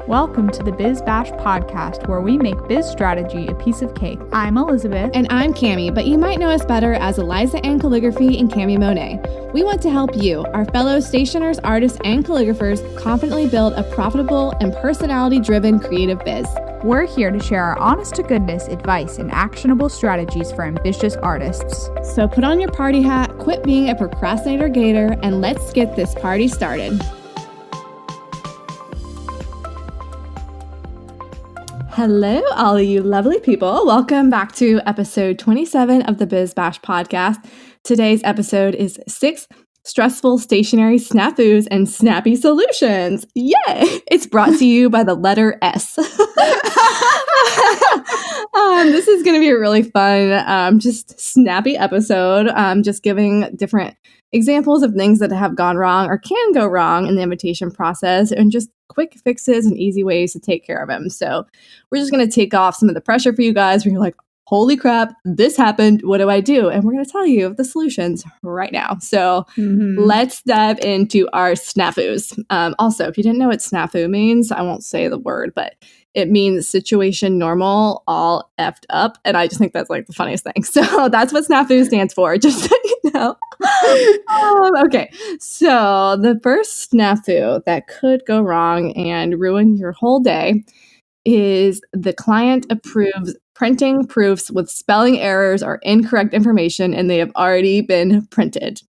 Welcome to the Biz Bash podcast, where we make biz strategy a piece of cake. I'm Elizabeth. And I'm Cami, but you might know us better as Eliza Ann Calligraphy and Cami Monet. We want to help you, our fellow stationers, artists, and calligraphers, confidently build a profitable and personality-driven creative biz. We're here to share our honest-to-goodness advice and actionable strategies for ambitious artists. So put on your party hat, quit being a procrastinator gator, and let's get this party started. Hello, all of you lovely people. Welcome back to episode 27 of the Biz Bash podcast. Today's episode is 6 stressful stationery snafus and snappy solutions. Yay! It's brought to you by the letter S. This is going to be a really fun, just snappy episode. Just giving different examples of things that have gone wrong or can go wrong in the invitation process, and just quick fixes and easy ways to take care of them. So we're just going to take off some of the pressure for you guys where you're like, holy crap, this happened. What do I do? And we're going to tell you the solutions right now. So let's dive into our snafus. Also, if you didn't know what snafu means, I won't say the word, but it means situation normal, all effed up. And I just think that's like the funniest thing. So that's what snafu stands for, just so you know. Okay, so the first snafu that could go wrong and ruin your whole day is the client approves printing proofs with spelling errors or incorrect information, and they have already been printed.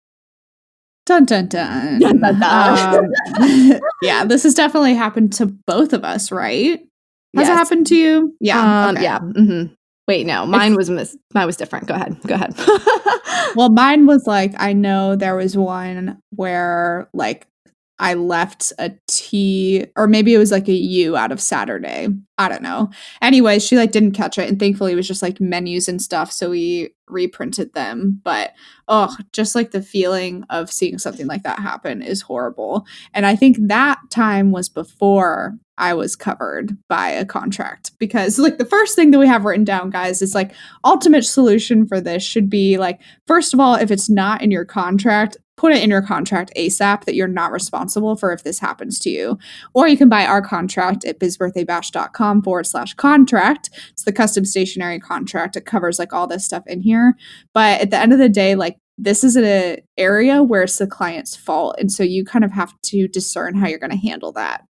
Dun, dun, dun. Dun, dun, dun. Yeah, this has definitely happened to both of us, right? Has Yes. it happened to you? Yeah. Okay. Yeah. Wait, no, mine was different. Go ahead. Well, mine was like, I know there was one where like I left a T, or maybe it was like a U out of Saturday. I don't know. Anyway, she like didn't catch it, and thankfully it was just like menus and stuff, so we reprinted them. But just like the feeling of seeing something like that happen is horrible. And I think that time was before I was covered by a contract, because like the first thing that we have written down, guys, is like ultimate solution for this should be like, first of all, if it's not in your contract, put it in your contract ASAP that you're not responsible for if this happens to you. Or you can buy our contract at bizbirthdaybash.com/contract. It's the custom stationery contract. It covers like all this stuff in here. But at the end of the day, like this is an area where it's the client's fault. And so you kind of have to discern how you're going to handle that.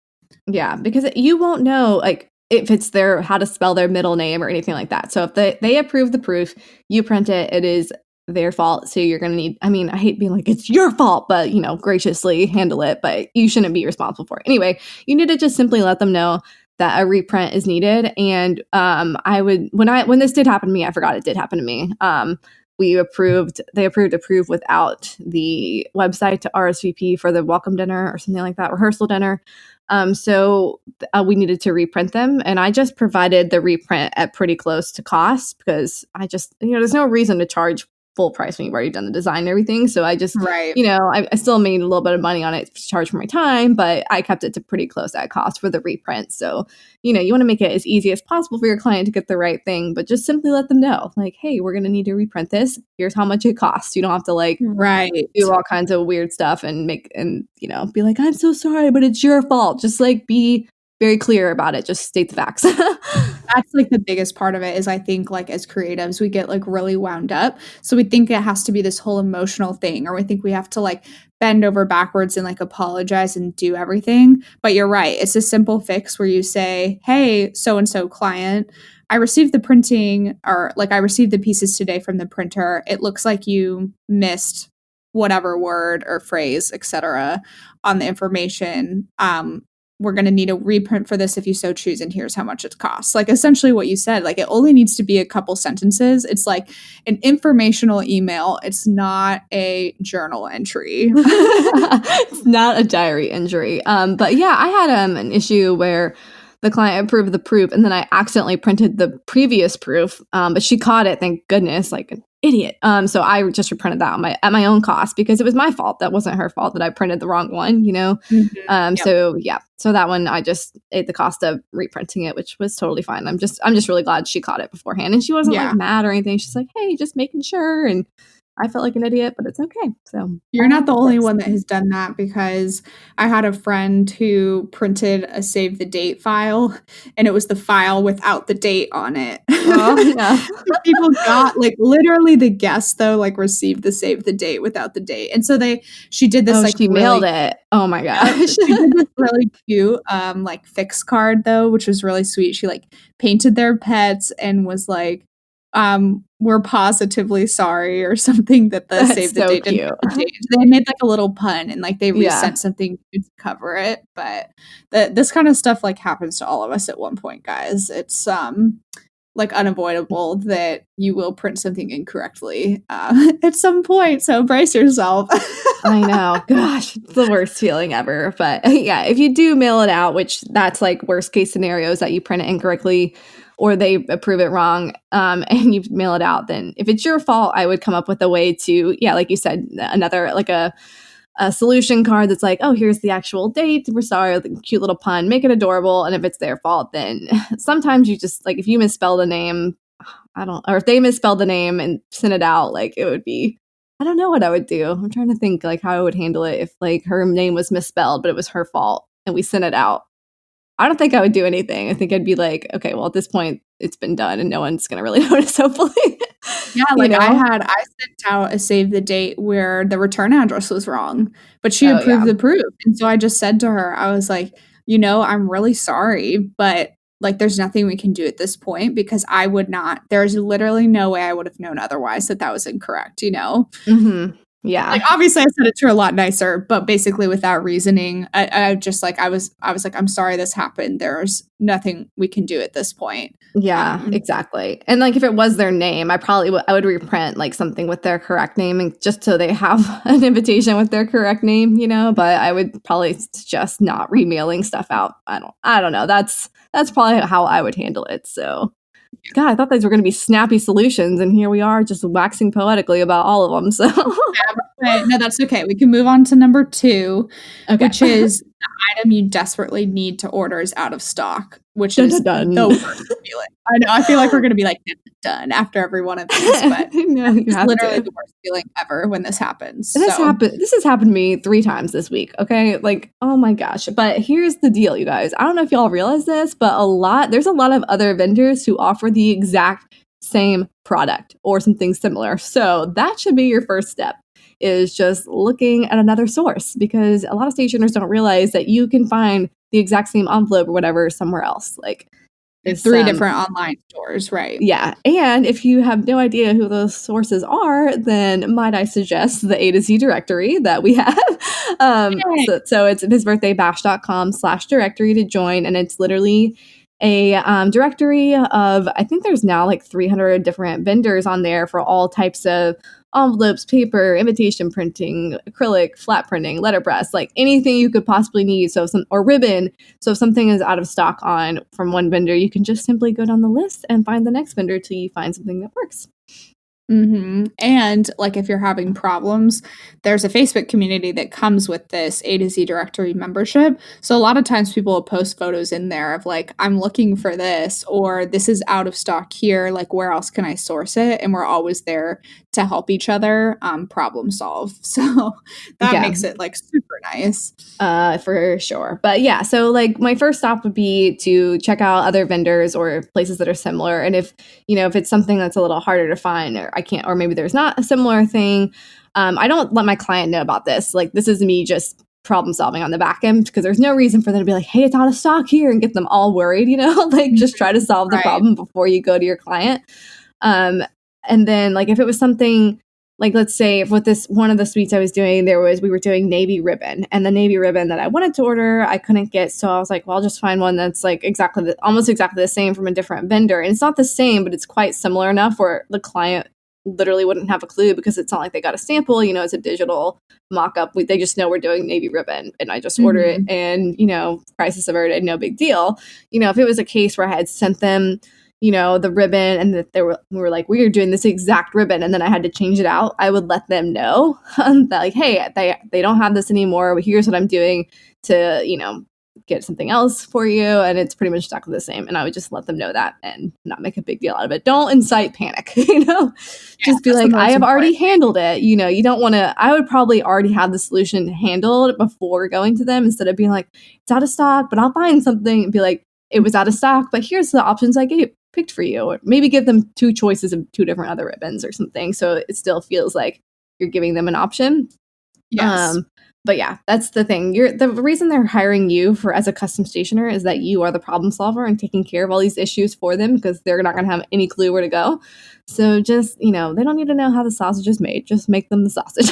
Yeah, because you won't know like if it's how to spell their middle name or anything like that. So if they approve the proof, you print it, it is their fault. So you're going to need, I mean, I hate being like, it's your fault, but graciously handle it, but you shouldn't be responsible for it. Anyway, you need to just simply let them know that a reprint is needed. And when this did happen to me, I forgot it did happen to me. They approved without the website to RSVP for the welcome dinner or something like that, rehearsal dinner. So we needed to reprint them, and I just provided the reprint at pretty close to cost, because I just, there's no reason to charge full price when you've already done the design and everything. So I just, I still made a little bit of money on it to charge for my time, but I kept it to pretty close at cost for the reprint. So, you want to make it as easy as possible for your client to get the right thing, but just simply let them know like, hey, we're going to need to reprint this. Here's how much it costs. You don't have to like do all kinds of weird stuff and be like, I'm so sorry, but it's your fault. Just like be very clear about it. Just state the facts. That's like the biggest part of it is I think like as creatives, we get like really wound up. So we think it has to be this whole emotional thing, or we think we have to like bend over backwards and like apologize and do everything. But you're right. It's a simple fix where you say, hey, so-and-so client, I received the printing, or like I received the pieces today from the printer. It looks like you missed whatever word or phrase, etc., on the information. We're going to need a reprint for this if you so choose, and here's how much it costs. Like essentially what you said, like it only needs to be a couple sentences. It's like an informational email. It's not a journal entry. It's not a diary entry. But yeah, I had an issue where the client approved the proof, and then I accidentally printed the previous proof, but she caught it, thank goodness, like an idiot. So I just reprinted that at my own cost, because it was my fault. That wasn't her fault that I printed the wrong one, So yeah, so that one I just ate the cost of reprinting it, which was totally fine. I'm just really glad she caught it beforehand, and she wasn't like mad or anything. She's like, hey, just making sure, and I felt like an idiot, but it's okay. So You're not the only one that has done that, because I had a friend who printed a save the date file, and it was the file without the date on it. Oh, no. So people got, like, literally the guests, though, like, received the save the date without the date. And so she did this, like, she mailed really it. Oh my yeah, gosh. she did this really cute, like, fix card, though, which was really sweet. She, like, painted their pets and was like, "We're positively sorry," or something, that the That's save the so date didn't cute. have the date. They made, like, a little pun, and, like, they Yeah. resent something to cover it, but this kind of stuff, like, happens to all of us at one point, guys. It's, like, unavoidable that you will print something incorrectly, at some point, so brace yourself. I know. Gosh, it's the worst feeling ever. But yeah, if you do mail it out, which that's like worst case scenarios, that you print it incorrectly or they approve it wrong, and you mail it out, then if it's your fault, I would come up with a way to, yeah, like you said, another, like a solution card that's like, oh, here's the actual date. We're sorry, the cute little pun, make it adorable. And if it's their fault, then sometimes you just, like, if you misspell the name, or if they misspelled the name and sent it out, like, it would be, I don't know what I would do. I'm trying to think, like, how I would handle it if, like, her name was misspelled, but it was her fault and we sent it out. I don't think I would do anything. I think I'd be like, okay, well, at this point, it's been done and no one's going to really notice, hopefully. Yeah, You like, know? I sent out a save the date where the return address was wrong, but she Oh, approved yeah. the proof, and so I just said to her, I was like, "I'm really sorry, but, like, there's nothing we can do at this point, because there's literally no way I would have known otherwise that was incorrect," you know? Mm-hmm. Yeah. Like, obviously, I said it to her a lot nicer, but basically without reasoning, I just, like, I was like, "I'm sorry this happened. There's nothing we can do at this point." Yeah, exactly. And, like, if it was their name, I would reprint, like, something with their correct name, and just so they have an invitation with their correct name, but I would probably suggest not remailing stuff out. I don't know. That's probably how I would handle it. So, God, I thought these were going to be snappy solutions, and here we are just waxing poetically about all of them. So, Right. No, that's okay. We can move on to number 2, okay. which is the item you desperately need to order is out of stock, which Dun, is dun, dun. the worst feeling. I know. I feel like we're going to be like done after every one of these, but No, you it's have literally to. the worst feeling ever when this happens. This So has happened to me 3 times this week, okay? Like, oh my gosh. But here's the deal, you guys. I don't know if y'all realize this, but there's a lot of other vendors who offer the exact same product or something similar. So that should be your first step, is just looking at another source, because a lot of stationers don't realize that you can find the exact same envelope or whatever somewhere else. Like, there's 3 different online stores, right? Yeah. And if you have no idea who those sources are, then might I suggest the A to Z directory that we have. So it's bizbirthdaybash.com/directory to join. And it's literally a directory of, I think there's now like 300 different vendors on there for all types of envelopes, paper, invitation printing, acrylic, flat printing, letterpress, like anything you could possibly need. Or ribbon. So if something is out of stock from one vendor, you can just simply go down the list and find the next vendor till you find something that works. Mm-hmm. And, like, if you're having problems, there's a Facebook community that comes with this A to Z directory membership. So a lot of times people will post photos in there of, like, I'm looking for this, or this is out of stock here. Like, where else can I source it? And we're always there to help each other problem solve. So that makes it, like, super nice. For sure. But yeah, so, like, my first stop would be to check out other vendors or places that are similar. And if it's something that's a little harder to find, or maybe there's not a similar thing, I don't let my client know about this. Like, this is me just problem solving on the back end, because there's no reason for them to be like, hey, it's out of stock here, and get them all worried, like, just try to solve the problem before you go to your client. And then, like, if it was something, like, let's say with one of the suites I was doing, we were doing navy ribbon, and the navy ribbon that I wanted to order, I couldn't get. So I was like, well, I'll just find one that's like almost exactly the same from a different vendor. And it's not the same, but it's quite similar enough where the client literally wouldn't have a clue, because it's not like they got a sample, it's a digital mock-up. They just know we're doing navy ribbon, and I just order it, and, prices averted, no big deal. If it was a case where I had sent them the ribbon, and that we were like, we are doing this exact ribbon, and then I had to change it out, I would let them know that, like, hey, they don't have this anymore. Here's what I'm doing to, get something else for you, and it's pretty much exactly the same. And I would just let them know that and not make a big deal out of it. Don't incite panic, just be like, I have already handled it. You don't want to, I would probably already have the solution handled before going to them, instead of being like, it's out of stock, but I'll find something, and be like, it was out of stock, but here's the options I picked for you. Or maybe give them 2 choices of 2 different other ribbons or something, so it still feels like you're giving them an option. Yes. But yeah, that's the thing. The reason they're hiring you as a custom stationer is that you are the problem solver and taking care of all these issues for them, because they're not going to have any clue where to go. So just, they don't need to know how the sausage is made. Just make them the sausage.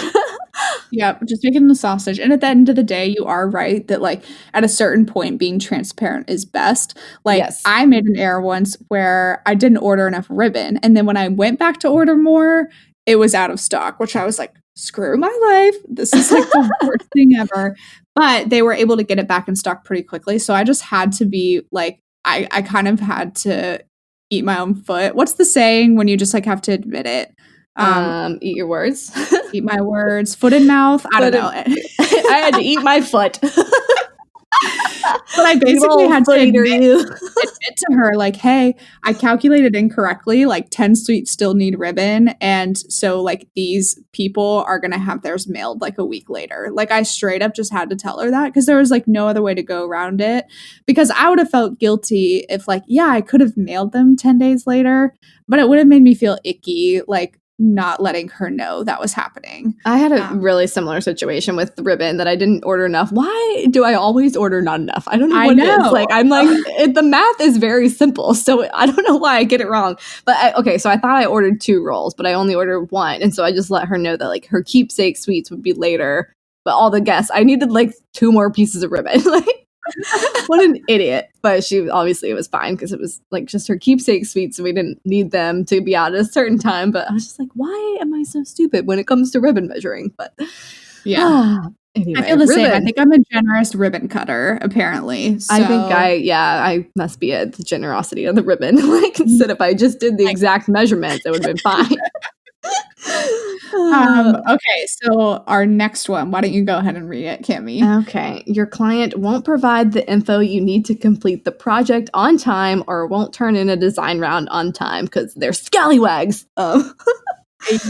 Yeah, just making the sausage. And at the end of the day, you are right that like at a certain point, being transparent is best. Like Yes. I made an error once where I didn't order enough ribbon. And then when I went back to order more, it was out of stock, which I was like, screw my life. This is like the worst thing ever. But they were able to get it back in stock pretty quickly. So I just had to be like, I kind of had to eat my own foot. What's the saying when you just like have to admit it? Eat your words. Eat my words, foot in mouth. I don't know. I had to eat my foot. But I basically had to admit to her, like, hey, I calculated incorrectly. Like 10 suites still need ribbon. And so like these people are going to have theirs mailed like a week later. Like I straight up just had to tell her that, because there was like no other way to go around it, because I would have felt guilty if like, yeah, I could have mailed them 10 days later, but it would have made me feel icky, like not letting her know that was happening. I had a really similar situation with the ribbon, that I didn't order enough. Why do I always order not enough? I don't know what it is. Like, I'm like, the math is very simple, so I don't know why I get it wrong. But so I thought I ordered 2 rolls, but I only ordered 1. And so I just let her know that like her keepsake sweets would be later. But all the guests, I needed like 2 more pieces of ribbon. Like, what an idiot. But it was fine, because it was like just her keepsake sweets, so we didn't need them to be out at a certain time. But I was just like, why am I so stupid when it comes to ribbon measuring? But yeah. Anyway, I feel the same. I think I'm a generous ribbon cutter, apparently. So. I think I must be the generosity of the ribbon. Like, instead if I just did the exact measurements, it would have been fine. Okay, so our next one. Why don't you go ahead and read it, Cami? Okay. Your client won't provide the info you need to complete the project on time, or won't turn in a design round on time because they're scallywags.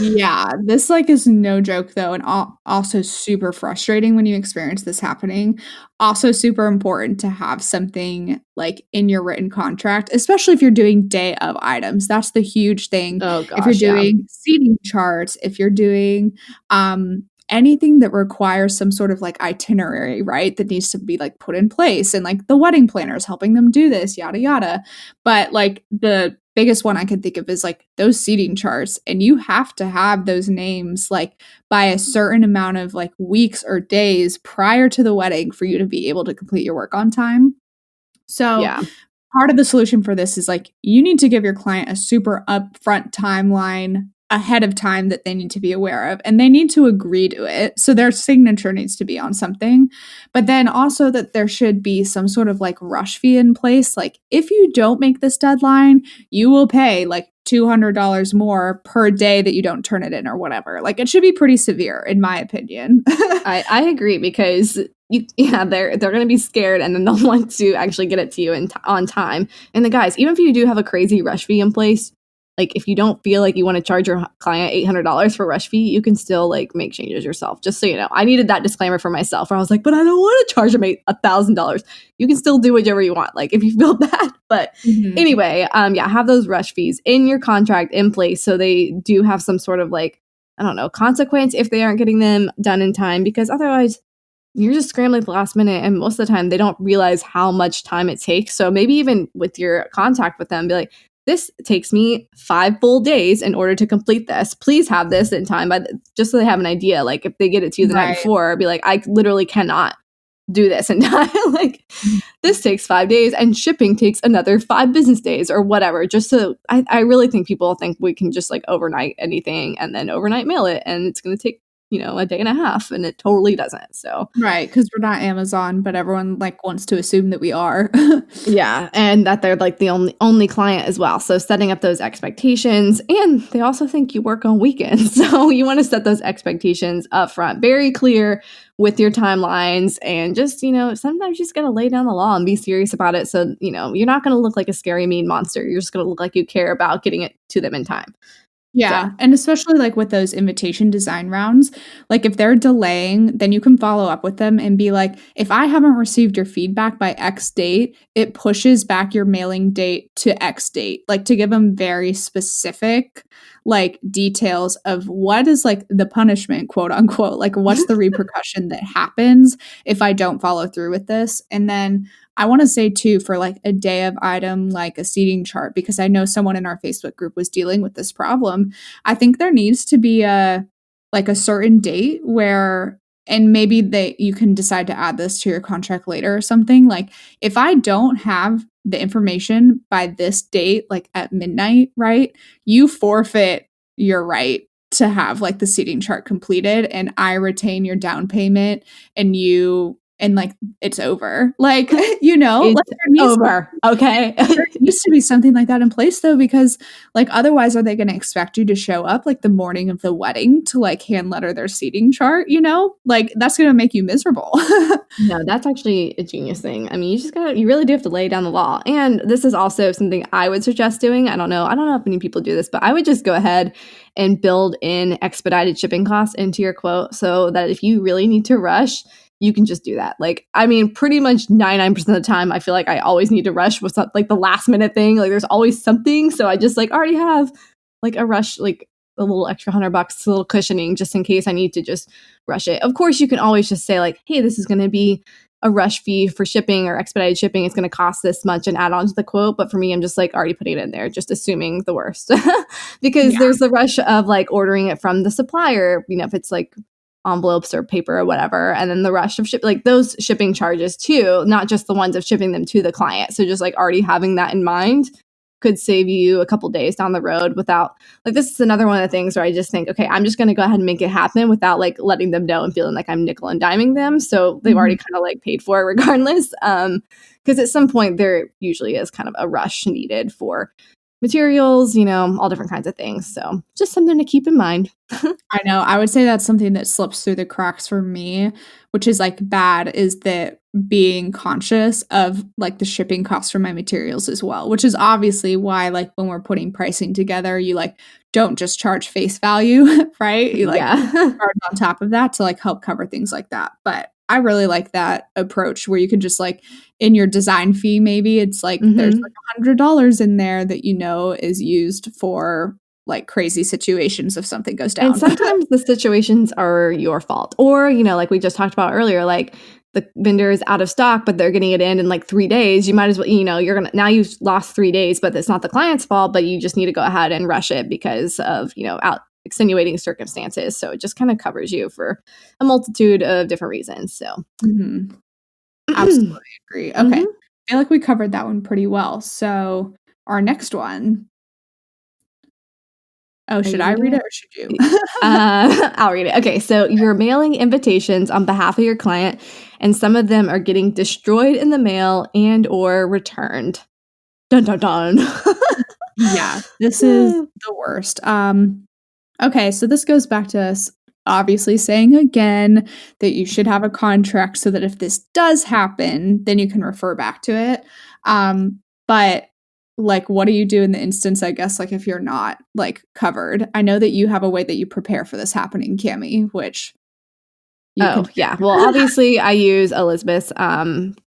Yeah, this like is no joke though, and also super frustrating when you experience this happening. Also super important to have something like in your written contract, especially if you're doing day of items. That's the huge thing. Oh gosh, if you're doing seating charts, if you're doing anything that requires some sort of like itinerary, right, that needs to be like put in place, and like the wedding planners helping them do this, yada yada. But like the biggest one I can think of is like those seating charts, and you have to have those names like by a certain amount of like weeks or days prior to the wedding for you to be able to complete your work on time. So part of the solution for this is like you need to give your client a super upfront timeline ahead of time that they need to be aware of, and they need to agree to it. So their signature needs to be on something, but then also that there should be some sort of like rush fee in place. Like if you don't make this deadline, you will pay like $200 more per day that you don't turn it in or whatever. Like it should be pretty severe in my opinion. I agree, because they're going to be scared, and then they'll want to actually get it to you on time. And the guys, even if you do have a crazy rush fee in place, like if you don't feel like you want to charge your client $800 for rush fee, you can still like make changes yourself. Just so you know, I needed that disclaimer for myself, where I was like, but I don't want to charge them $1,000. You can still do whatever you want, like if you feel bad. But anyway, have those rush fees in your contract in place, so they do have some sort of like, I don't know, consequence if they aren't getting them done in time, because otherwise you're just scrambling at the last minute, and most of the time they don't realize how much time it takes. So maybe even with your contact with them, be like, this takes me 5 full days in order to complete this. Please have this in time, just so they have an idea. Like if they get it to you the night before, be like, I literally cannot do this in time. Like this takes 5 days, and shipping takes another 5 business days or whatever. Just so I really think people think we can just like overnight anything and then overnight mail it, and it's going to take a day and a half, and it totally doesn't. So Right, because we're not Amazon, but everyone like wants to assume that we are. yeah, and that they're like the only client as well. So setting up those expectations, and they also think you work on weekends. So you want to set those expectations up front, very clear with your timelines, and just, sometimes you just got to lay down the law and be serious about it. So, you're not going to look like a scary mean monster. You're just going to look like you care about getting it to them in time. Yeah, So. and especially, like, with those invitation design rounds, like, if they're delaying, then you can follow up with them and be like, "If I haven't received your feedback by X date, it pushes back your mailing date to X date." Like, to give them very specific, like, details of what is, like, the punishment, quote, unquote, like, what's the repercussion that happens if I don't follow through with this, and then I wanna say too, for, like, a day of item, like a seating chart, because I know someone in our Facebook group was dealing with this problem. I think there needs to be a certain date where, and maybe you can decide to add this to your contract later or something, like, if I don't have the information by this date, like, at midnight, right, you forfeit your right to have, like, the seating chart completed, and I retain your down payment, and, like, it's over. Like, It's like, over. Okay. there needs to be something like that in place, though, because, like, otherwise, are they gonna expect you to show up, like, the morning of the wedding to, like, hand letter their seating chart, you know? Like, that's gonna make you miserable. No, that's actually a genius thing. I mean, you really do have to lay down the law. And this is also something I would suggest doing. I don't know if many people do this, but I would just go ahead and build in expedited shipping costs into your quote so that if you really need to rush, you can just do that. Like, I mean, pretty much 99% of the time, I feel like I always need to rush with like the last minute thing. Like, there's always something. So I just like already have like a rush, like a little extra $100, a little cushioning just in case I need to just rush it. Of course, you can always just say like, hey, this is going to be a rush fee for shipping or expedited shipping. It's going to cost this much and add on to the quote. But for me, I'm just like already putting it in there, just assuming the worst because Yeah. there's the rush of like ordering it from the supplier, if it's like envelopes or paper or whatever. And then the rush of like those shipping charges too, not just the ones of shipping them to the client. So just like already having that in mind could save you a couple days down the road without like, this is another one of the things where I just think, okay, I'm just going to go ahead and make it happen without like letting them know and feeling like I'm nickel and diming them. So they've already kind of like paid for it regardless. Because at some point there usually is kind of a rush needed for materials, all different kinds of things. So just something to keep in mind. I know. I would say that's something that slips through the cracks for me, which is like bad, is that being conscious of like the shipping costs for my materials as well, which is obviously why like when we're putting pricing together, you like don't just charge face value, right? You like charge on top of that to like help cover things like that. But I really like that approach where you can just like in your design fee, maybe it's like there's like $100 in there that is used for like crazy situations if something goes down. And sometimes the situations are your fault. Or, like we just talked about earlier, like the vendor is out of stock, but they're getting it in like 3 days. You might as well, now you've lost 3 days, but it's not the client's fault, but you just need to go ahead and rush it because of, extenuating circumstances. So it just kind of covers you for a multitude of different reasons. So Absolutely agree. Okay. I feel like we covered that one pretty well. So our next one. Oh, should I read it or should you? I'll read it. Okay, so you're mailing invitations on behalf of your client, and some of them are getting destroyed in the mail and or returned. Dun dun dun. Yeah, this is the worst. Okay, so this goes back to us obviously saying again that you should have a contract so that if this does happen, then you can refer back to it. But like, what do you do in the instance, I guess, like if you're not like covered? I know that you have a way that you prepare for this happening, Cami, which yeah. Well, obviously I use Elizabeth's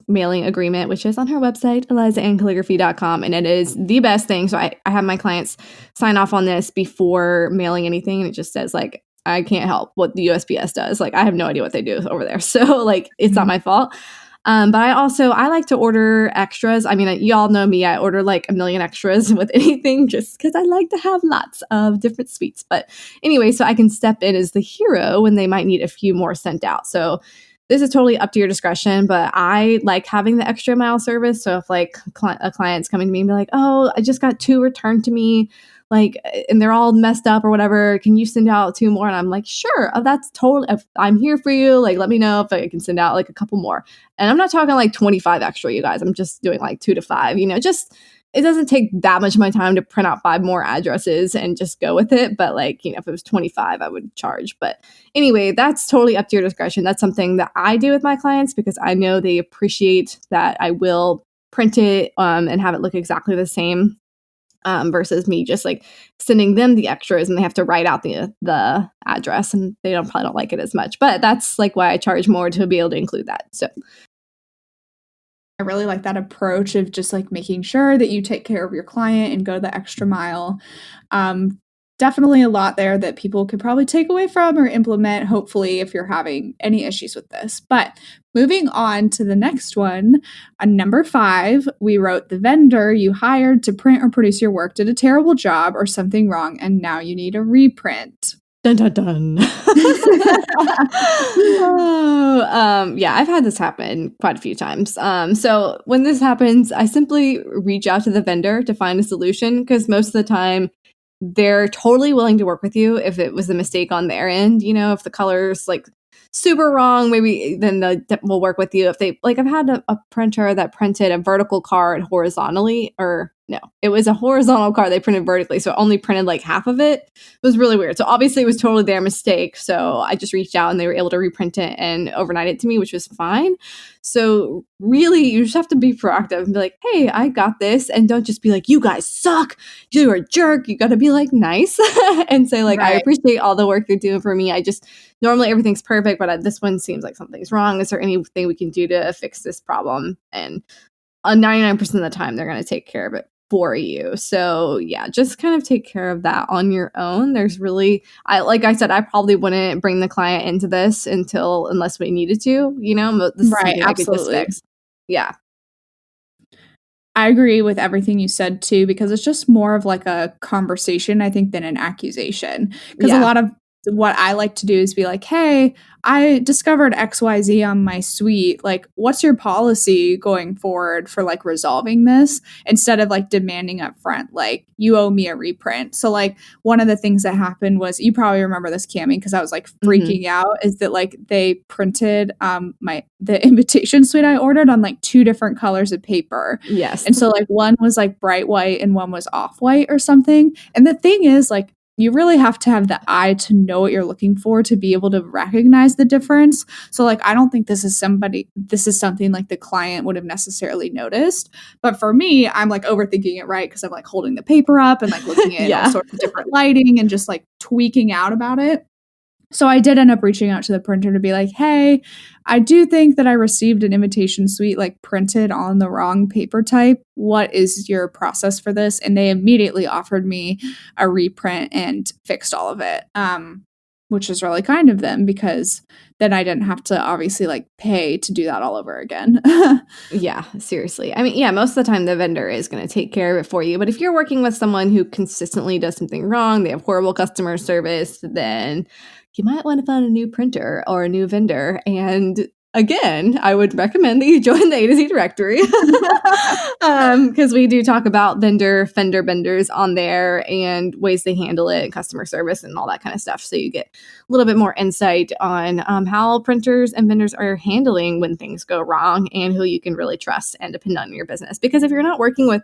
mailing agreement, which is on her website, elizaandcalligraphy.com, and it is the best thing. So I have my clients sign off on this before mailing anything, and it just says like, I can't help what the USPS does. Like, I have no idea what they do over there. So like, it's not my fault. But I like to order extras. I mean, y'all know me. I order like a million extras with anything just because I like to have lots of different sweets. But anyway, so I can step in as the hero when they might need a few more sent out. So this is totally up to your discretion, but I like having the extra mile service. So if like a client's coming to me and be like, oh, I just got 2 returned to me, like, and they're all messed up or whatever. Can you send out 2 more? And I'm like, sure, that's totally, I'm here for you. Like, let me know if I can send out like a couple more. And I'm not talking like 25 extra, you guys. I'm just doing like 2 to 5, just, it doesn't take that much of my time to print out 5 more addresses and just go with it. But like, if it was 25, I would charge. But anyway, that's totally up to your discretion. That's something that I do with my clients because I know they appreciate that I will print it and have it look exactly the same versus me just like sending them the extras and they have to write out the address and they probably don't like it as much. But that's like why I charge more to be able to include that. So I really like that approach of just like making sure that you take care of your client and go the extra mile. Definitely a lot there that people could probably take away from or implement, hopefully, if you're having any issues with this. But moving on to the next one, number 5, we wrote the vendor you hired to print or produce your work did a terrible job or something wrong, and now you need a reprint. Dun, dun, dun. Yeah, I've had this happen quite a few times. So when this happens, I simply reach out to the vendor to find a solution because most of the time they're totally willing to work with you if it was a mistake on their end. If the color's like super wrong, maybe then we'll work with you. If they like, I've had a printer that printed a vertical card horizontally, or no, it was a horizontal card they printed vertically, so it only printed like half of it. It was really weird. So obviously it was totally their mistake. So I just reached out and they were able to reprint it and overnight it to me, which was fine. So really, you just have to be proactive and be like, hey, I got this. And don't just be like, you guys suck. You're a jerk. You got to be like nice and say like, Right. I appreciate all the work you're doing for me. Normally everything's perfect, but this one seems like something's wrong. Is there anything we can do to fix this problem? And 99% of the time, they're going to take care of it for you. So yeah, just kind of take care of that on your own. There's really, like I said, I probably wouldn't bring the client into this unless we needed to, this right, absolutely. Yeah. I agree with everything you said too, because it's just more of like a conversation, I think, than an accusation. Because a lot of what I like to do is be like, hey, I discovered XYZ on my suite. Like, what's your policy going forward for like resolving this? Instead of like demanding up front, like, you owe me a reprint. So like one of the things that happened was, you probably remember this, Cammie, because I was like freaking out, is that like they printed the invitation suite I ordered on like 2 different colors of paper. Yes. And so like one was like bright white and one was off white or something. And the thing is, like, you really have to have the eye to know what you're looking for to be able to recognize the difference. So like, I don't think this is something like the client would have necessarily noticed. But for me, I'm like overthinking it, right? Because I'm like holding the paper up and like looking at all sorts of different lighting and just like tweaking out about it. So I did end up reaching out to the printer to be like, hey, I do think that I received an invitation suite like printed on the wrong paper type. What is your process for this? And they immediately offered me a reprint and fixed all of it, which is really kind of them, because then I didn't have to obviously like pay to do that all over again. Yeah, seriously. I mean, yeah, most of the time the vendor is going to take care of it for you. But if you're working with someone who consistently does something wrong, they have horrible customer service, then you might want to find a new printer or a new vendor. And again, I would recommend that you join the A to Z directory because we do talk about fender benders on there and ways they handle it, customer service and all that kind of stuff. So you get a little bit more insight on how printers and vendors are handling when things go wrong and who you can really trust and depend on in your business. Because if you're not working with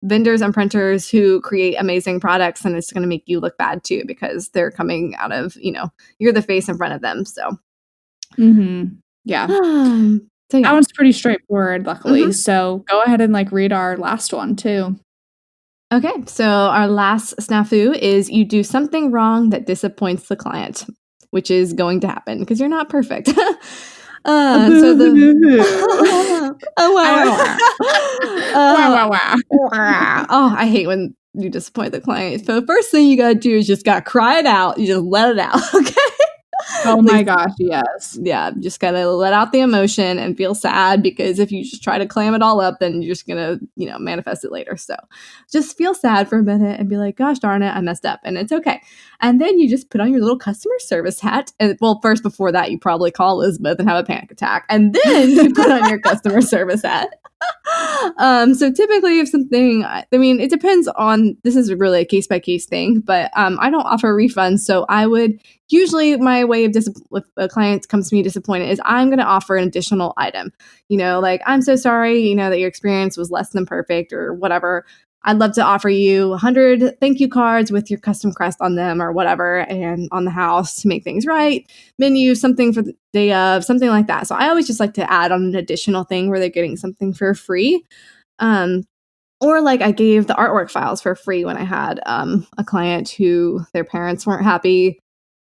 vendors and printers who create amazing products, then it's going to make you look bad too, because they're coming out of, you're the face in front of them. So, yeah. So yeah. That one's pretty straightforward, luckily. So go ahead and like read our last one too. Okay. So our last snafu is you do something wrong that disappoints the client, which is going to happen because you're not perfect. I hate when you disappoint the client. So the first thing you gotta do is just gotta cry it out. You just let it out, okay? Oh my gosh, yes. Yeah, just gotta let out the emotion and feel sad, because if you just try to clam it all up, then you're just gonna, manifest it later. So just feel sad for a minute and be like, gosh darn it, I messed up, and it's okay. And then you just put on your little customer service hat. And well, first, before that, you probably call Elizabeth and have a panic attack. And then you put on your customer service hat. So typically if something, I mean, it depends on, this is really a case by case thing, but I don't offer refunds. So I would usually, my way of if a client comes to me disappointed is I'm going to offer an additional item, like, I'm so sorry, that your experience was less than perfect or whatever. I'd love to offer you 100 thank you cards with your custom crest on them or whatever, and on the house to make things right. Menu, something for the day of, something like that. So I always just like to add on an additional thing where they're getting something for free. Or like I gave the artwork files for free when I had a client who their parents weren't happy.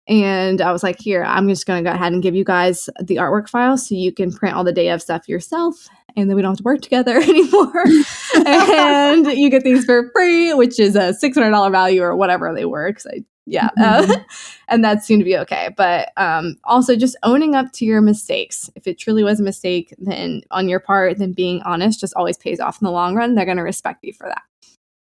And I was like, here, I'm just going to go ahead and give you guys the artwork files so you can print all the day of stuff yourself. And then we don't have to work together anymore. And you get these for free, which is a $600 value or whatever they were. And that seemed to be okay. But also just owning up to your mistakes. If it truly was a mistake, then on your part, then being honest just always pays off in the long run. They're going to respect you for that.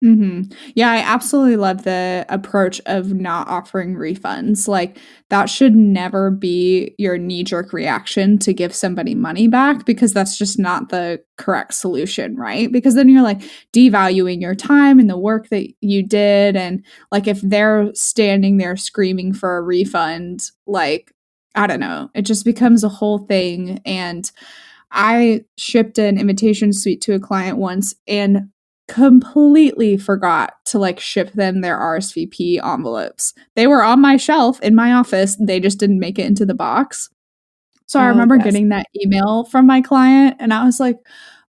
Yeah, I absolutely love the approach of not offering refunds. Like, that should never be your knee-jerk reaction to give somebody money back, because that's just not the correct solution, right? Because then you're like devaluing your time and the work that you did. And like, if they're standing there screaming for a refund, like, I don't know, it just becomes a whole thing. And I shipped an invitation suite to a client once and completely forgot to like ship them their RSVP envelopes. They were on my shelf in my office. They just didn't make it into the box. So I remember getting that email from my client and I was like,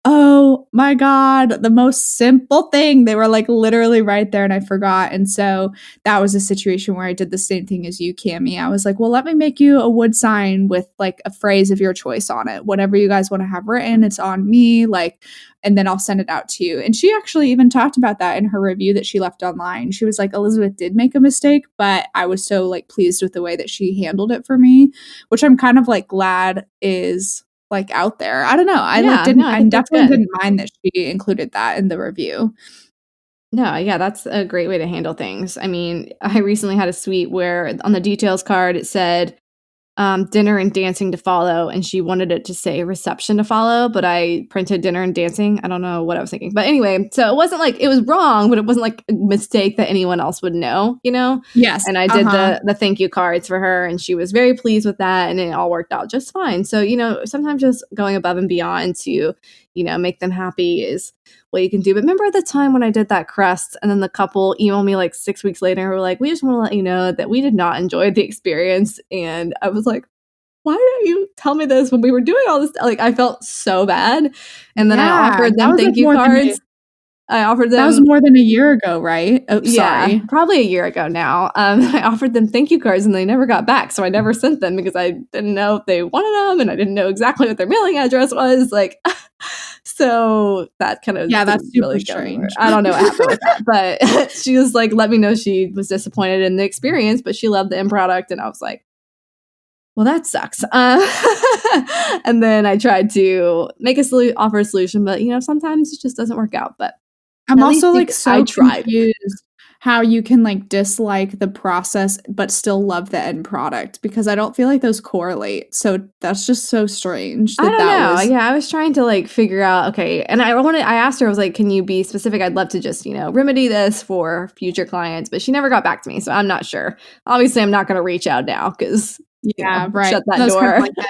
oh my God, the most simple thing. They were like literally right there and I forgot. And so that was a situation where I did the same thing as you, Cami. I was like, well, let me make you a wood sign with like a phrase of your choice on it. Whatever you guys want to have written, it's on me. Like, and then I'll send it out to you. And she actually even talked about that in her review that she left online. She was like, Elizabeth did make a mistake, but I was so like pleased with the way that she handled it for me, which I'm kind of like glad is like out there. I don't know. I definitely didn't mind that she included that in the review. No, yeah, that's a great way to handle things. I mean, I recently had a suite where on the details card it said dinner and dancing to follow, and she wanted it to say reception to follow, but I printed dinner and dancing. I don't know what I was thinking, but anyway, so it wasn't like it was wrong, but it wasn't like a mistake that anyone else would know, Yes. And I did the thank you cards for her, and she was very pleased with that, and it all worked out just fine. So sometimes just going above and beyond to make them happy is what you can do. But remember the time when I did that crest and then the couple emailed me like 6 weeks later and were like, we just want to let you know that we did not enjoy the experience. And I was like, why didn't you tell me this when we were doing all this? Like, I felt so bad. And then I offered them thank you cards. I offered them. That was more than a year ago, right? Oh, sorry. Yeah, probably a year ago now. I offered them thank you cards and they never got back. So I never sent them because I didn't know if they wanted them and I didn't know exactly what their mailing address was. Like, so that kind of that's super really strange. I don't know what happened with that, but she was like, let me know she was disappointed in the experience, but she loved the end product. And I was like, well, that sucks. And then I tried to make offer a solution, but sometimes it just doesn't work out. But I'm also like so confused how you can like dislike the process but still love the end product, because I don't feel like those correlate. So that's just so strange. I don't know. Yeah, I was trying to like figure out, okay. And I asked her, I was like, can you be specific? I'd love to just, remedy this for future clients, but she never got back to me. So I'm not sure. Obviously, I'm not going to reach out now because right. Shut that door. Kind of like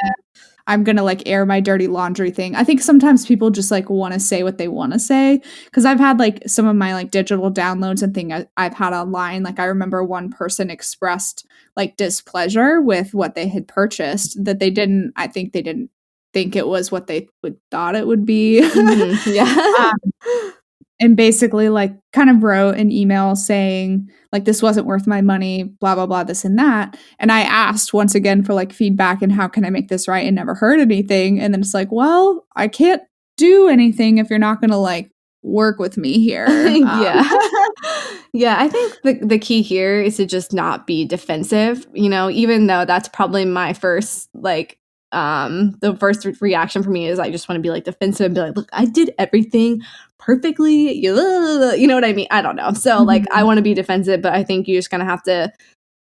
I'm going to like air my dirty laundry thing. I think sometimes people just like want to say what they want to say, because I've had like some of my like digital downloads and things I've had online. Like I remember one person expressed like displeasure with what they had purchased, that I think they didn't think it was what they thought it would be. Mm-hmm. Yeah. And basically like kind of wrote an email saying like, this wasn't worth my money, blah, blah, blah, this and that. And I asked once again for like feedback and how can I make this right, and never heard anything. And then it's like, well, I can't do anything if you're not going to like work with me here. Yeah. Yeah. I think the key here is to just not be defensive, even though that's probably my first like, the first reaction for me is I just want to be like defensive and be like, look, I did everything perfectly. You know what I mean? I don't know. So like, I want to be defensive, but I think you just kind of have to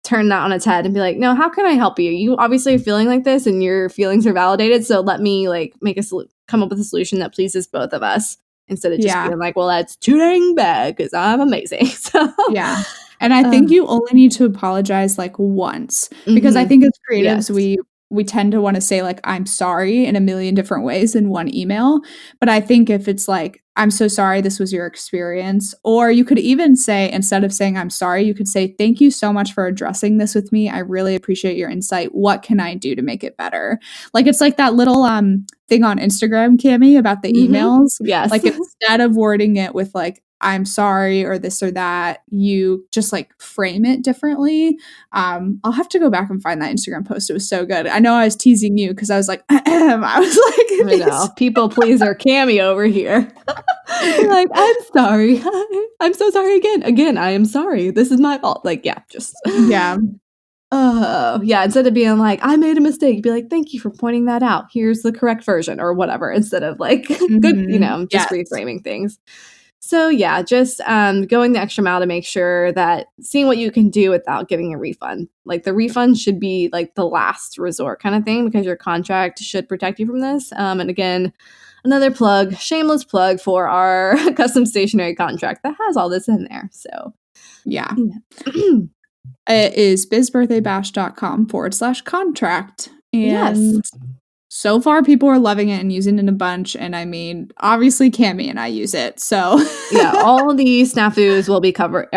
turn that on its head and be like, no, how can I help you? You obviously are feeling like this and your feelings are validated. So let me like make a come up with a solution that pleases both of us instead of just being like, well, that's too dang bad because I'm amazing. So yeah. And I think you only need to apologize like once, because I think as creatives, we tend to want to say like, I'm sorry in a million different ways in one email. But I think if it's like, I'm so sorry, this was your experience. Or you could even say, instead of saying I'm sorry, you could say, thank you so much for addressing this with me. I really appreciate your insight. What can I do to make it better? Like, it's like that little thing on Instagram, Cami, about the emails. Yes. Like, instead of wording it with like, I'm sorry or this or that, you just like frame it differently. I'll have to go back and find that Instagram post. It was so good. I know I was teasing you because I was like, I was like, I know, people pleaser Cami over here. Like, I'm sorry. I'm so sorry again. I am sorry. This is my fault. Like, yeah, just yeah. Yeah, instead of being like, I made a mistake, be like, thank you for pointing that out. Here's the correct version or whatever, instead of like, good, just reframing things. So yeah, just going the extra mile to make sure that seeing what you can do without getting a refund. Like the refund should be like the last resort kind of thing, because your contract should protect you from this. And again, another plug, shameless plug for our custom stationery contract that has all this in there. So yeah. It is bizbirthdaybash.com/contract. And so far, people are loving it and using it a bunch. And I mean, obviously, Cami and I use it. So yeah, all the snafus will be covered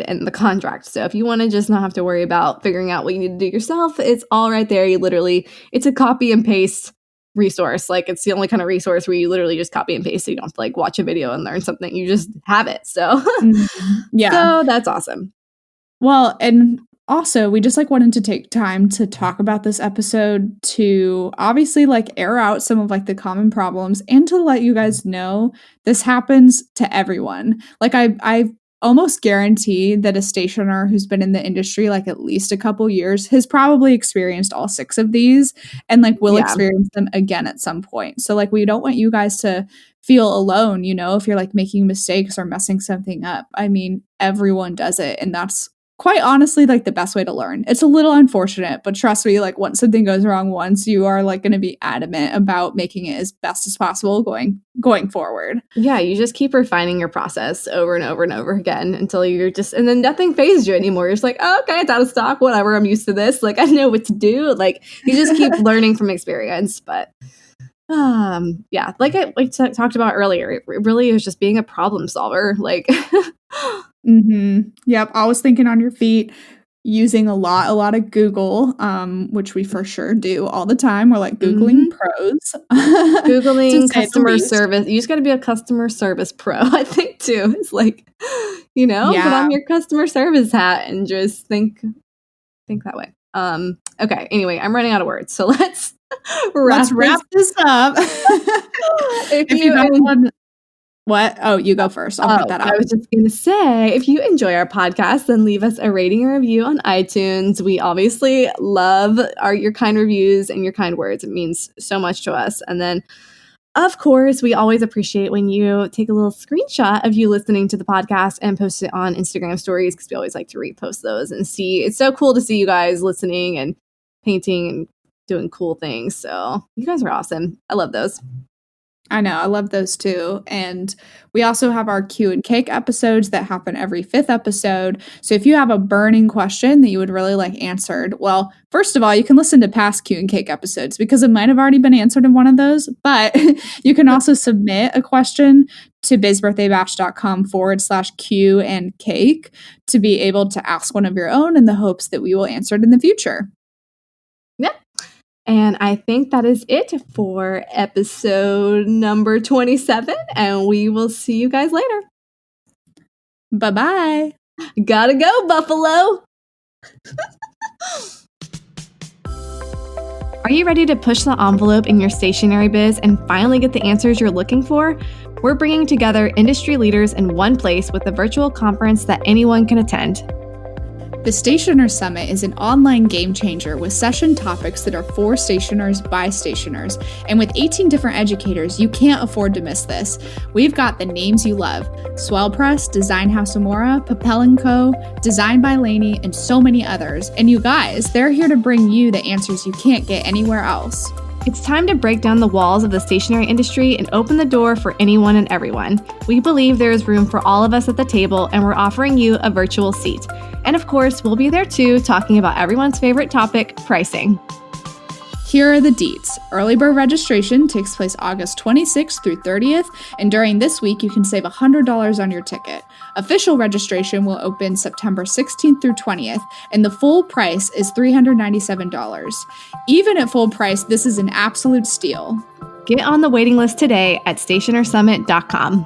in the contract. So if you want to just not have to worry about figuring out what you need to do yourself, it's all right there. It's a copy and paste resource. Like, it's the only kind of resource where you literally just copy and paste. So you don't have to like watch a video and learn something. You just have it. So so that's awesome. Well, and also, we just like wanted to take time to talk about this episode to obviously like air out some of like the common problems and to let you guys know this happens to everyone. Like I almost guarantee that a stationer who's been in the industry like at least a couple years has probably experienced all 6 of these and like will experience them again at some point. So like we don't want you guys to feel alone, if you're like making mistakes or messing something up. I mean, everyone does it, and that's quite honestly like the best way to learn. It's a little unfortunate, but trust me, like once something goes wrong once, you are like going to be adamant about making it as best as possible going forward. Yeah, you just keep refining your process over and over and over again until you're just, and then nothing phases you anymore. You're just like, oh, okay, it's out of stock, whatever, I'm used to this. Like, I know what to do. Like, you just keep learning from experience. But yeah, like I talked about earlier, it really is just being a problem solver. Like, Yep. Always thinking on your feet, using a lot of Google, which we for sure do all the time. We're like Googling pros. Googling customer service. You just got to be a customer service pro, I think, too. It's like, put on your customer service hat and just think that way. Okay. Anyway, I'm running out of words. So let's wrap this up. If you don't What? Oh, you go first. I'll put that out. I was just going to say, if you enjoy our podcast, then leave us a rating or review on iTunes. We obviously love your kind reviews and your kind words. It means so much to us. And then, of course, we always appreciate when you take a little screenshot of you listening to the podcast and post it on Instagram stories, because we always like to repost those and see. It's so cool to see you guys listening and painting and doing cool things. So you guys are awesome. I love those. I know. I love those too. And we also have our Q and Cake episodes that happen every 5th episode. So if you have a burning question that you would really like answered, well, first of all, you can listen to past Q and Cake episodes because it might have already been answered in one of those. But you can also submit a question to bizbirthdaybash.com/Q and Cake to be able to ask one of your own in the hopes that we will answer it in the future. Yeah. And I think that is it for episode number 27. And we will see you guys later. Bye-bye. Gotta go, Buffalo. Are you ready to push the envelope in your stationery biz and finally get the answers you're looking for? We're bringing together industry leaders in one place with a virtual conference that anyone can attend. The Stationer Summit is an online game changer with session topics that are for stationers by stationers. And with 18 different educators, you can't afford to miss this. We've got the names you love: Swell Press, Design House Amora, Papel & Co., Design by Laney, and so many others. And you guys, they're here to bring you the answers you can't get anywhere else. It's time to break down the walls of the stationery industry and open the door for anyone and everyone. We believe there is room for all of us at the table, and we're offering you a virtual seat. And of course, we'll be there too, talking about everyone's favorite topic, pricing. Here are the deets. Early bird registration takes place August 26th through 30th, and during this week, you can save $100 on your ticket. Official registration will open September 16th through 20th, and the full price is $397. Even at full price, this is an absolute steal. Get on the waiting list today at stationersummit.com.